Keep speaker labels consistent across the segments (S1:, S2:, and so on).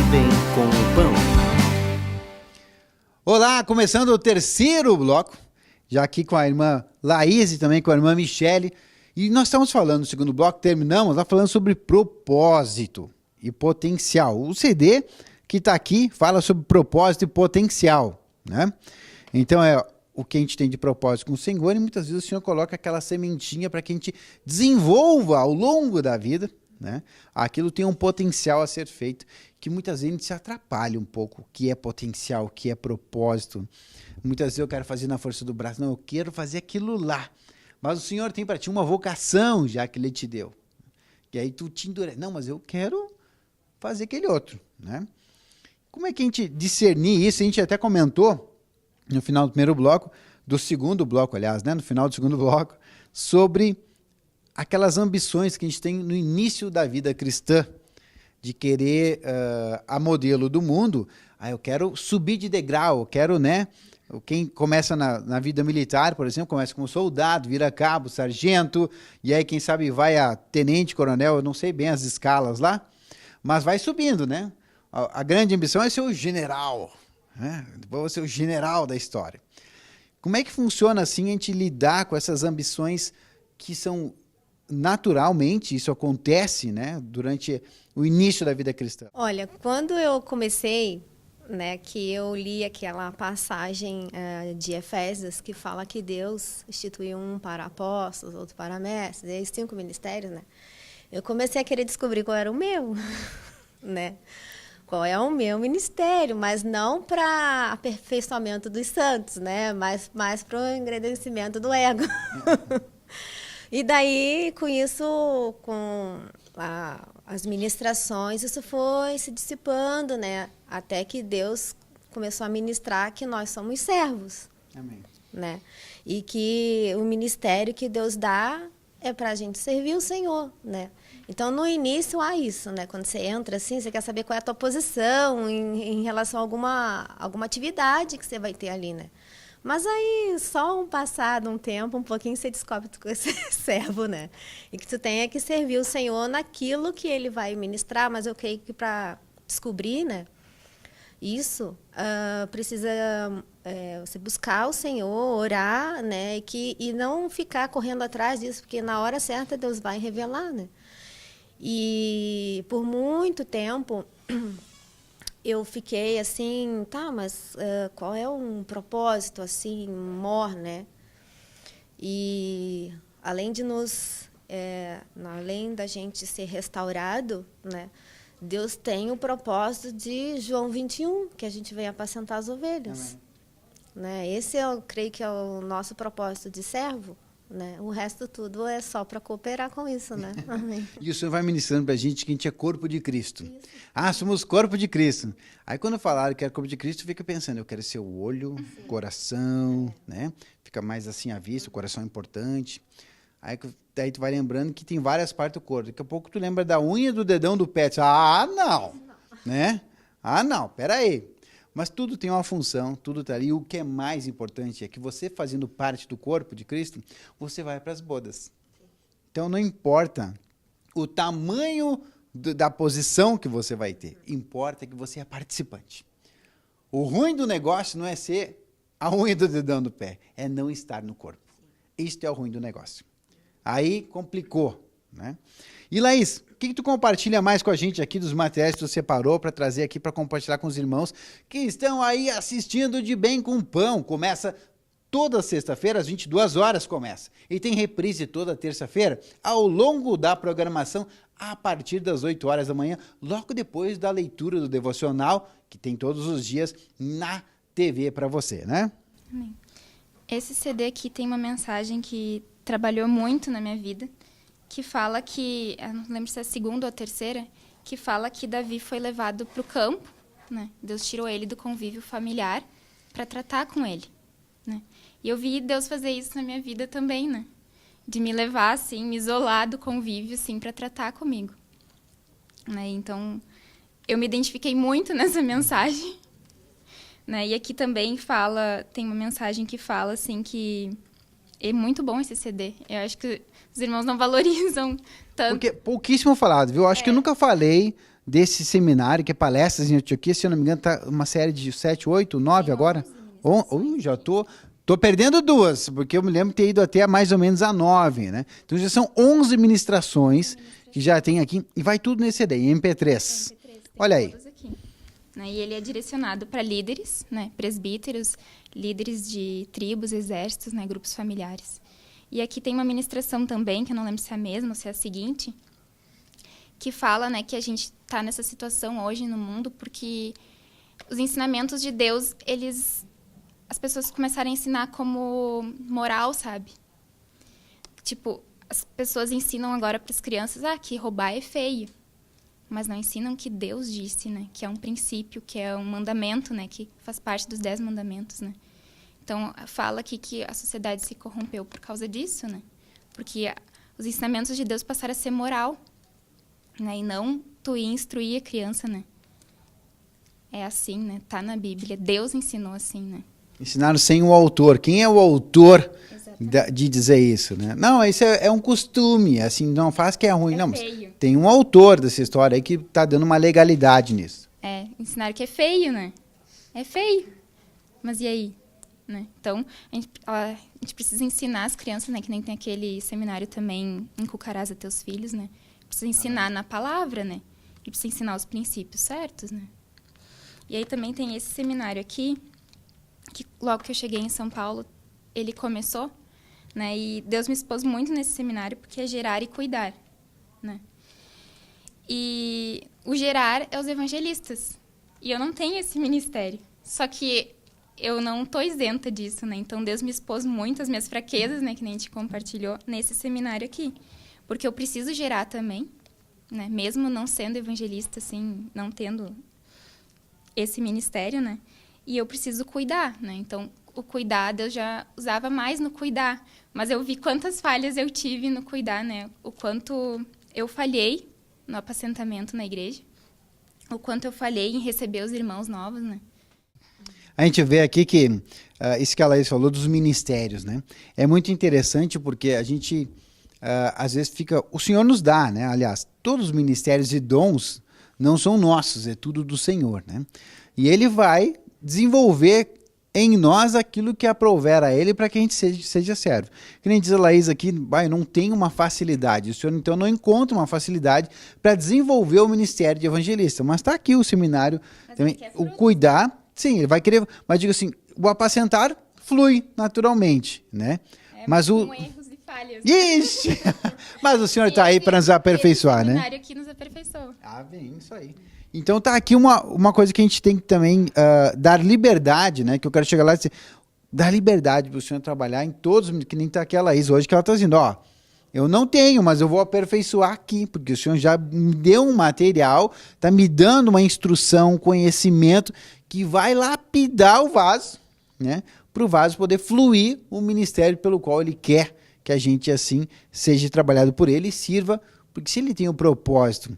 S1: De Bem com o Pão.
S2: Olá, começando o terceiro bloco, já aqui com a irmã Laís e também com a irmã Michele. E nós estamos falando no segundo bloco, terminamos lá falando sobre propósito e potencial. O CD que está aqui fala sobre propósito e potencial, né? Então é o que a gente tem de propósito com o Senhor, e muitas vezes o Senhor coloca aquela sementinha para que a gente desenvolva ao longo da vida, né? Aquilo tem um potencial a ser feito, que muitas vezes a gente se atrapalha um pouco, o que é potencial, o que é propósito. Muitas vezes eu quero fazer na força do braço, não, eu quero fazer aquilo lá. Mas o Senhor tem para ti uma vocação já que Ele te deu. E aí tu te endurece, não, mas eu quero fazer aquele outro, né? Como é que a gente discernir isso? A gente até comentou no final do primeiro bloco, do segundo bloco, aliás, né? No final do segundo bloco, sobre aquelas ambições que a gente tem no início da vida cristã, de querer, a modelo do mundo, eu quero subir de degrau, eu quero, né? Quem começa na vida militar, por exemplo, começa como soldado, vira cabo, sargento, e aí, quem sabe, vai a tenente, coronel, eu não sei bem as escalas lá, mas vai subindo, né? A grande ambição é ser o general, né? Vou ser o general da história. Como é que funciona assim a gente lidar com essas ambições que são naturalmente, isso acontece, né, durante o início da vida cristã?
S3: Olha, quando eu comecei, né, que eu li aquela passagem de Efésios que fala que Deus instituiu um para apóstolos, outro para mestres, e 5 ministérios, né? Eu comecei a querer descobrir qual era o meu, né? Qual é o meu ministério, mas não para aperfeiçoamento dos santos, né? Mas mais para o engrandecimento do ego. E daí, com isso, com as ministrações, isso foi se dissipando, né? Até que Deus começou a ministrar que nós somos servos.
S2: Amém.
S3: Né? E que o ministério que Deus dá é para a gente servir o Senhor, né? Então, no início, há isso, né? Quando você entra assim, você quer saber qual é a tua posição em relação a alguma atividade que você vai ter ali, né? Mas aí, só passado um tempo, um pouquinho, você descobre que você é servo, né? E que tu tem que servir o Senhor naquilo que Ele vai ministrar, mas eu creio que para descobrir, né? Isso, precisa você buscar o Senhor, orar, né? E não ficar correndo atrás disso, porque na hora certa Deus vai revelar, né? E por muito tempo eu fiquei assim, tá, mas qual é um propósito assim, maior, né? E além de além da gente ser restaurado, né? Deus tem o propósito de João 21, que a gente vem apacentar as ovelhas. Né? Esse eu creio que é o nosso propósito de servo. Né? O resto tudo é só para cooperar com isso, né? Amém.
S2: E o Senhor vai ministrando para a gente que a gente é corpo de Cristo. Isso. Somos corpo de Cristo. Aí quando falaram que é corpo de Cristo, fica pensando, eu quero ser o olho, o coração, né? Fica mais assim à vista, o coração é importante. Daí tu vai lembrando que tem várias partes do corpo. Daqui a pouco tu lembra da unha do dedão do pé. Não! Né? Não, peraí. Mas tudo tem uma função, tudo está ali. E o que é mais importante é que você, fazendo parte do corpo de Cristo, você vai para as bodas. Então, não importa o tamanho da posição que você vai ter. Importa que você é participante. O ruim do negócio não é ser a unha do dedão do pé, é não estar no corpo. Isto é o ruim do negócio. Aí complicou, né? E Laís, o que tu compartilha mais com a gente aqui dos materiais que tu separou para trazer aqui para compartilhar com os irmãos que estão aí assistindo De Bem com Pão? Começa toda sexta-feira, às 22 horas começa. E tem reprise toda terça-feira, ao longo da programação, a partir das 8 horas da manhã, logo depois da leitura do devocional, que tem todos os dias na TV para você, né?
S4: Amém. Esse CD aqui tem uma mensagem que trabalhou muito na minha vida, que fala que, eu não lembro se é a segunda ou a terceira, que fala que Davi foi levado para o campo, né? Deus tirou ele do convívio familiar para tratar com ele, né? E eu vi Deus fazer isso na minha vida também, né? De me levar, assim, me isolar do convívio, assim, para tratar comigo, né? Então, eu me identifiquei muito nessa mensagem, né? E aqui também tem uma mensagem que fala, assim, que é muito bom esse CD. Eu acho que os irmãos não valorizam tanto.
S2: Porque pouquíssimo falado, viu? Eu acho que eu nunca falei desse seminário, que é Palestras em Antioquia, se eu não me engano, tá uma série de 7, 8, 9 agora. Já tô perdendo 2, porque eu me lembro de ter ido até mais ou menos a 9, né? Então já são 11 ministrações que já tem aqui, e vai tudo nesse CD, em MP3. Olha aí.
S4: Aqui, né? E ele é direcionado para líderes, né? Presbíteros, líderes de tribos, exércitos, né? Grupos familiares. E aqui tem uma ministração também, que eu não lembro se é a mesma ou se é a seguinte, que fala, né, que a gente está nessa situação hoje no mundo porque os ensinamentos de Deus, as pessoas começaram a ensinar como moral, sabe? Tipo, as pessoas ensinam agora para as crianças que roubar é feio, mas não ensinam que Deus disse, né? Que é um princípio, que é um mandamento, né? Que faz parte dos 10 mandamentos, né? Então, fala aqui que a sociedade se corrompeu por causa disso, né? Porque os ensinamentos de Deus passaram a ser moral, né? E não tu ir instruir a criança, né? É assim, né? Tá na Bíblia. Deus ensinou assim, né?
S2: Ensinaram sem o autor. Quem é o autor de dizer isso, né? Não, isso é um costume, assim, não faz que é ruim. Não,
S4: feio.
S2: Tem um autor dessa história aí que tá dando uma legalidade nisso.
S4: Ensinaram que é feio, né? É feio. Mas e aí? Né? Então, a gente precisa ensinar as crianças, né? Que nem tem aquele seminário também, Inculcarás a teus filhos, né? Precisa ensinar na palavra, né? E precisa ensinar os princípios certos, né? E aí também tem esse seminário aqui, que logo que eu cheguei em São Paulo, ele começou, né? E Deus me expôs muito nesse seminário, porque é gerar e cuidar, né? E o gerar é os evangelistas. E eu não tenho esse ministério. Só que eu não estou isenta disso, né? Então, Deus me expôs muito as minhas fraquezas, né? Que nem a gente compartilhou nesse seminário aqui. Porque eu preciso gerar também, né? Mesmo não sendo evangelista, assim, não tendo esse ministério, né? E eu preciso cuidar, né? Então, o cuidar, Deus já usava mais no cuidar. Mas eu vi quantas falhas eu tive no cuidar, né? O quanto eu falhei no apacentamento na igreja. O quanto eu falhei em receber os irmãos novos, né?
S2: A gente vê aqui que isso que a Laís falou dos ministérios, né? É muito interessante porque a gente, às vezes, o Senhor nos dá, né? Aliás, todos os ministérios e dons não são nossos, é tudo do Senhor, né? E Ele vai desenvolver em nós aquilo que aprouver a Ele para que a gente seja servo. Que nem diz a Laís aqui, eu não tenho uma facilidade. O Senhor, então, não encontra uma facilidade para desenvolver o ministério de evangelista. Mas está aqui o seminário, também, o cuidar. Sim, ele vai querer, mas digo assim, o apacentar flui naturalmente, né?
S4: Mas com erros e falhas.
S2: Ixi! Mas o Senhor está aí para nos aperfeiçoar, né?
S4: O seminário aqui nos aperfeiçoou.
S2: Bem, isso aí. Então tá aqui uma coisa que a gente tem que também dar liberdade, né? Que eu quero chegar lá e dizer, dar liberdade para o Senhor trabalhar em todos, que nem está aqui a Laís hoje, que ela está dizendo, eu não tenho, mas eu vou aperfeiçoar aqui, porque o Senhor já me deu um material, está me dando uma instrução, um conhecimento que vai lapidar o vaso, né? Para o vaso poder fluir o ministério pelo qual Ele quer que a gente, assim, seja trabalhado por Ele e sirva, porque se Ele tem o propósito,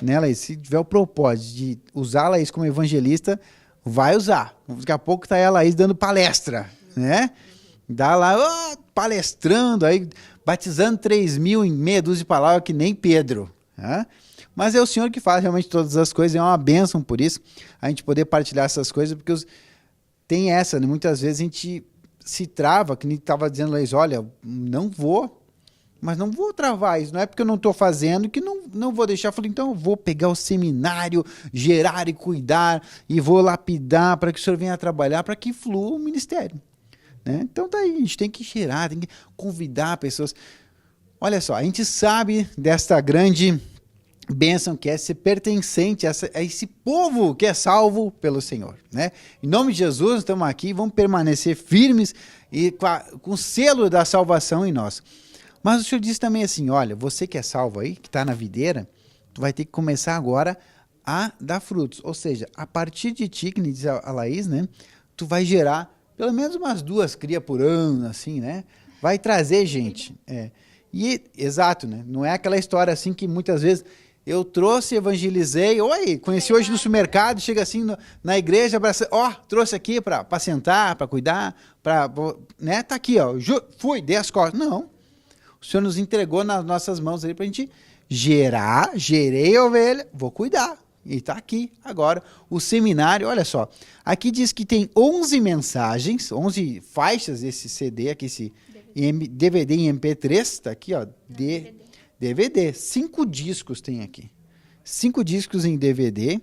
S2: né, Laís? Se tiver o propósito de usar a Laís como evangelista, vai usar. Daqui a pouco está aí a Laís dando palestra, né? Dá lá, palestrando, aí batizando 3.000 em meia dúzia de palavras, que nem Pedro, né? Mas é o Senhor que faz realmente todas as coisas, é uma bênção por isso, a gente poder partilhar essas coisas, porque tem essa, né? Muitas vezes a gente se trava, que nem estava dizendo, Laís, olha, não vou travar isso, não é porque eu não estou fazendo que não vou deixar. Eu falei, então eu vou pegar o seminário, gerar e cuidar, e vou lapidar para que o Senhor venha trabalhar, para que flua o ministério, né? Então tá aí, a gente tem que gerar, tem que convidar pessoas. Olha só, a gente sabe desta grande bênção que é ser pertencente a esse povo que é salvo pelo Senhor, né? Em nome de Jesus, estamos aqui, vamos permanecer firmes e com o selo da salvação em nós. Mas o Senhor disse também assim, olha, você que é salvo aí, que está na videira, tu vai ter que começar agora a dar frutos. Ou seja, a partir de ti, que nem diz a Laís, né? Tu vai gerar pelo menos umas 2 crias por ano, assim, né? Vai trazer gente. Exato, né? Não é aquela história assim que muitas vezes eu trouxe, evangelizei, conheci hoje no supermercado, chega assim na igreja, trouxe aqui para sentar, para cuidar, né? Tá aqui, dei as costas. Não. O Senhor nos entregou nas nossas mãos aí para a gente gerei a ovelha, vou cuidar. E está aqui agora o seminário, olha só. Aqui diz que tem 11 mensagens, 11 faixas desse CD, aqui esse DVD em MP3, está aqui, ó, DVD. 5 discos tem aqui. 5 discos em DVD.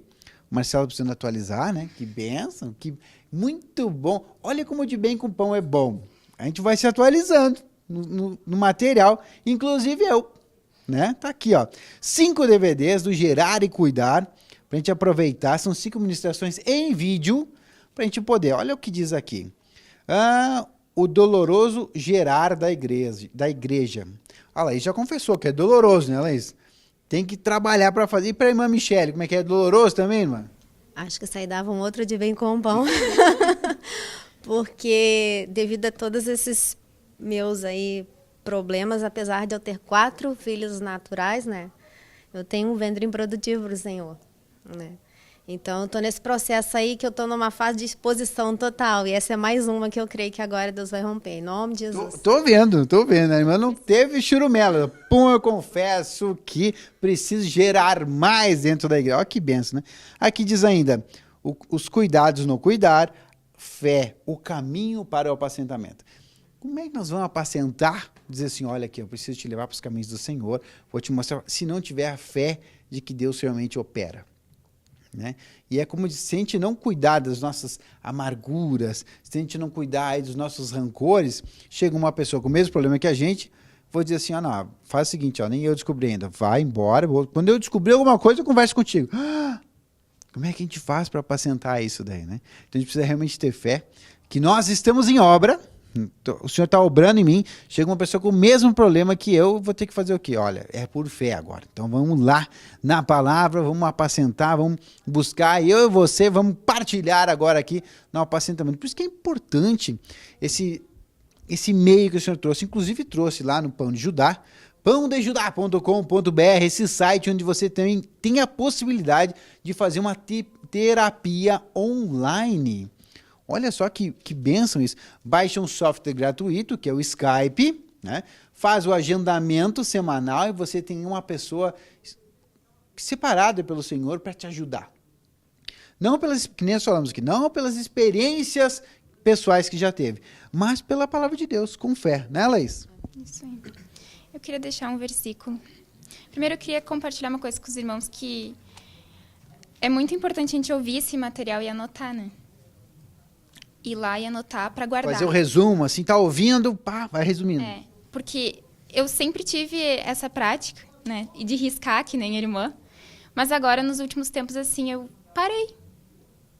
S2: O Marcelo precisando atualizar, né? Que bênção, que muito bom. Olha como de bem com pão é bom. A gente vai se atualizando no material, inclusive eu, né? Tá aqui, ó. 5 DVDs do Gerar e Cuidar, pra gente aproveitar. São 5 ministrações em vídeo, pra gente poder. Olha o que diz aqui. O doloroso gerar da igreja. A Laís já confessou que é doloroso, né, Laís? Tem que trabalhar para fazer. E para a irmã Michele, como é que é? Doloroso também, irmã?
S3: Acho que isso aí dava um outro de bem com pão. Porque devido a todos esses meus aí problemas, apesar de eu ter 4 filhos naturais, né? Eu tenho um ventre improdutivo pro Senhor, né? Então, eu estou nesse processo aí que eu estou numa fase de exposição total. E essa é mais uma que eu creio que agora Deus vai romper. Em nome de Jesus.
S2: Tô vendo. A irmã não teve churumela. Pum, eu confesso que preciso gerar mais dentro da igreja. Olha que benção, né? Aqui diz ainda, os cuidados no cuidar, fé, o caminho para o apacentamento. Como é que nós vamos apacentar? Dizer assim, olha aqui, eu preciso te levar para os caminhos do Senhor. Vou te mostrar, se não tiver a fé de que Deus realmente opera. Né? E é como se a gente não cuidar das nossas amarguras, se a gente não cuidar aí dos nossos rancores, chega uma pessoa com o mesmo problema que a gente, vou dizer assim, não, faz o seguinte, nem eu descobri ainda, vai embora, quando eu descobrir alguma coisa eu converso contigo. Como é que a gente faz para apacentar isso daí, né? Então a gente precisa realmente ter fé, que nós estamos em obra, o Senhor está obrando em mim, chega uma pessoa com o mesmo problema que eu, vou ter que fazer o quê? Olha, é por fé agora. Então vamos lá na palavra, vamos apacentar, vamos buscar, eu e você vamos partilhar agora aqui no apacentamento. Por isso que é importante esse meio que o Senhor trouxe, inclusive trouxe lá no Pão de Judá, pãodejudá.com.br, esse site onde você também tem a possibilidade de fazer uma terapia online. Olha só que bênção isso. Baixa um software gratuito, que é o Skype, né? Faz o agendamento semanal e você tem uma pessoa separada pelo Senhor para te ajudar. Não pelas, que nem nós falamos aqui, não pelas experiências pessoais que já teve, mas pela palavra de Deus, com fé, né, Laís?
S4: Isso aí. Eu queria deixar um versículo. Primeiro, eu queria compartilhar uma coisa com os irmãos, que é muito importante a gente ouvir esse material e anotar, né? Ir lá e anotar para guardar.
S2: Fazer o resumo, assim, tá ouvindo, pá, vai resumindo.
S4: Porque eu sempre tive essa prática, né? E de riscar, que nem a irmã. Mas agora, nos últimos tempos, assim, eu parei,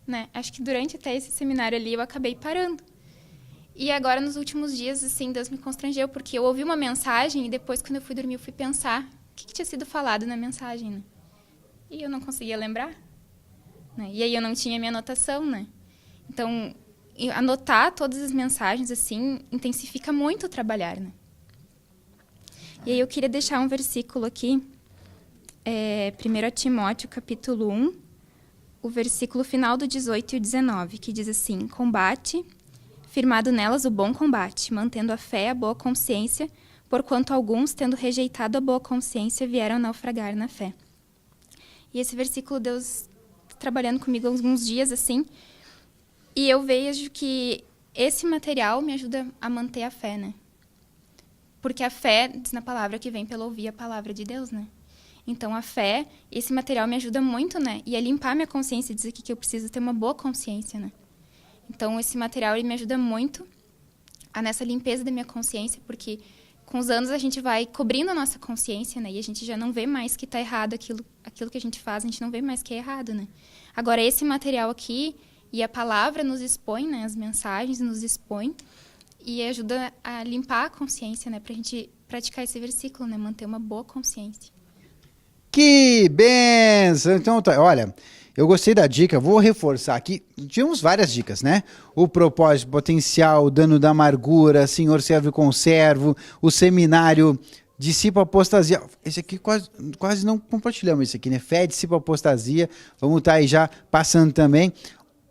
S4: né? Acho que durante até esse seminário ali, eu acabei parando. E agora, nos últimos dias, assim, Deus me constrangeu, porque eu ouvi uma mensagem e depois, quando eu fui dormir, eu fui pensar o que tinha sido falado na mensagem, né? E eu não conseguia lembrar, né? E aí eu não tinha minha anotação, né? Então, anotar todas as mensagens, assim, intensifica muito o trabalhar, né? E aí eu queria deixar um versículo aqui, 1 Timóteo, capítulo 1, o versículo final do 18 e o 19, que diz assim: combate, firmado nelas o bom combate, mantendo a fé, a boa consciência, porquanto alguns, tendo rejeitado a boa consciência, vieram naufragar na fé. E esse versículo, Deus trabalhando comigo há alguns dias, assim, e eu vejo que esse material me ajuda a manter a fé, né? Porque a fé, diz na palavra, que vem pelo ouvir a palavra de Deus, né? Então, a fé, esse material me ajuda muito, né? E a limpar minha consciência, diz aqui que eu preciso ter uma boa consciência, né? Então, esse material ele me ajuda muito nessa limpeza da minha consciência, porque com os anos a gente vai cobrindo a nossa consciência, né? E a gente já não vê mais que está errado aquilo que a gente faz, a gente não vê mais que é errado, né? Agora, esse material aqui e a palavra nos expõe, né? As mensagens nos expõem e ajuda a limpar a consciência, né? Para a gente praticar esse versículo, né? Manter uma boa consciência.
S2: Que benção! Então, olha, eu gostei da dica, vou reforçar aqui. Tínhamos várias dicas, né? O propósito potencial, o dano da amargura, Senhor serve com servo, o seminário discípulo apostasia. Esse aqui quase não compartilhamos esse aqui, né? Fé, discípulo apostasia. Vamos estar aí já passando também.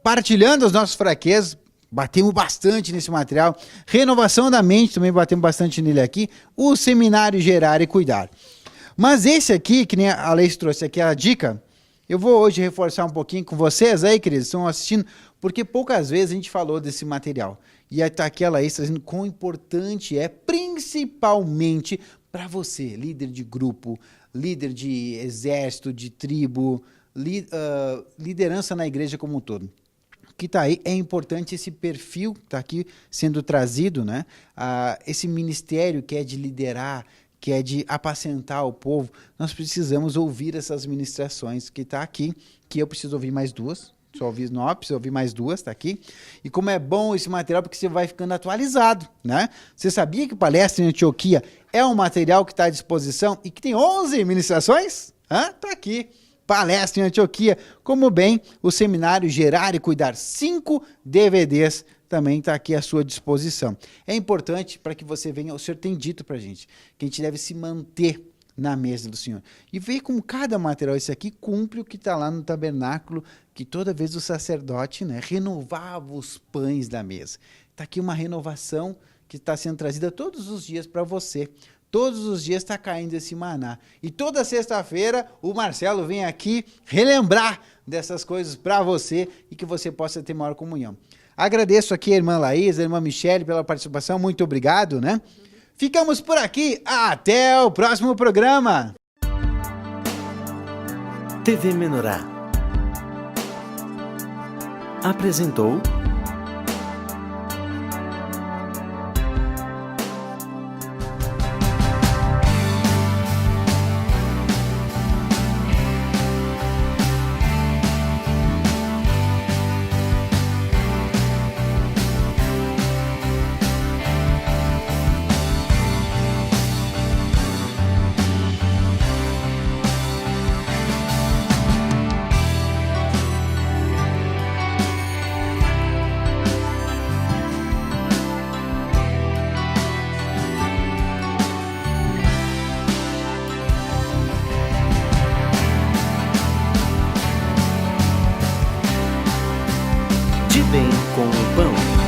S2: Partilhando as nossas fraquezas, batemos bastante nesse material. Renovação da mente, também batemos bastante nele aqui. O seminário Gerar e Cuidar. Mas esse aqui, que nem a Leis trouxe aqui, a dica, Eu vou hoje reforçar um pouquinho com vocês aí, queridos, que estão assistindo, porque poucas vezes a gente falou desse material. E aí tá aqui a Laís trazendo quão importante é, principalmente para você, líder de grupo, líder de exército, de tribo, liderança na igreja como um todo. Que está aí, é importante esse perfil que está aqui sendo trazido, né? Esse ministério que é de liderar, que é de apacentar o povo, nós precisamos ouvir essas ministrações que está aqui, que eu preciso ouvir mais duas, só ouvi 9, preciso ouvir mais duas, está aqui. E como é bom esse material, porque você vai ficando atualizado, né? Você sabia que o Palestra em Antioquia é um material que está à disposição e que tem 11 ministrações? Está aqui. Palestra em Antioquia, como bem o seminário Gerar e Cuidar, 5 DVDs também está aqui à sua disposição. É importante para que você venha, o Senhor tem dito para a gente, que a gente deve se manter na mesa do Senhor. E ver como cada material, esse aqui, cumpre o que está lá no tabernáculo, que toda vez o sacerdote, né, renovava os pães da mesa. Está aqui uma renovação que está sendo trazida todos os dias para você. Todos os dias está caindo esse maná. E toda sexta-feira o Marcelo vem aqui relembrar dessas coisas para você e que você possa ter maior comunhão. Agradeço aqui a irmã Laís, a irmã Michele pela participação. Muito obrigado, né? Ficamos por aqui. Até o próximo programa.
S1: TV Menorá apresentou De Bem com o Pão.